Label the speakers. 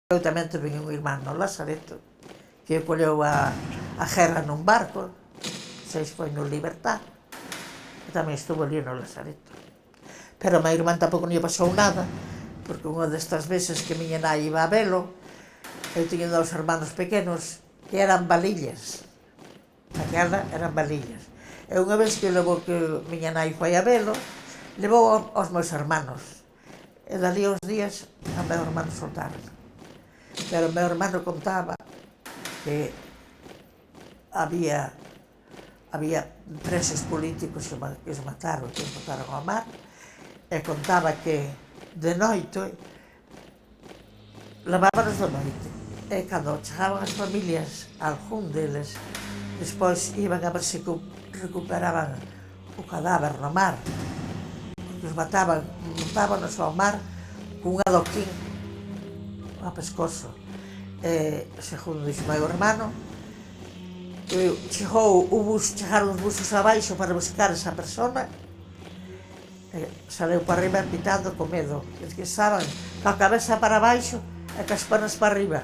Speaker 1: Eu tamén tuve un irmán no Lazareto que colleu a guerra nun barco, se foi no Libertad, e tamén estuvo ali no Lazareto. Pero a meu irmán tampouco non lle pasou nada, porque unha destas veces que miña nai iba a velo, eu tiña 2 hermanos pequenos que eran balillas. Aquela eran balillas. E unha vez que levou que miña nai foi a velo, levou aos meus hermanos. E dali uns días a meu hermano soltaron. Pero o meu hermano contaba que había presos políticos que os mataron, que os botaron ao mar, e contaba que de noite levábanos de noite, e cando chegaban as familias, algún deles despois iban a ver se recuperaban o cadáver no mar, porque os montábanos ao mar cun adoquín ao pescozo. Segundo dixo meu hermano, chegaron os busos abaixo para buscar esa persona, saleu para arriba pitando con medo, que estaban coa cabeza para abaixo e cas pernas para arriba.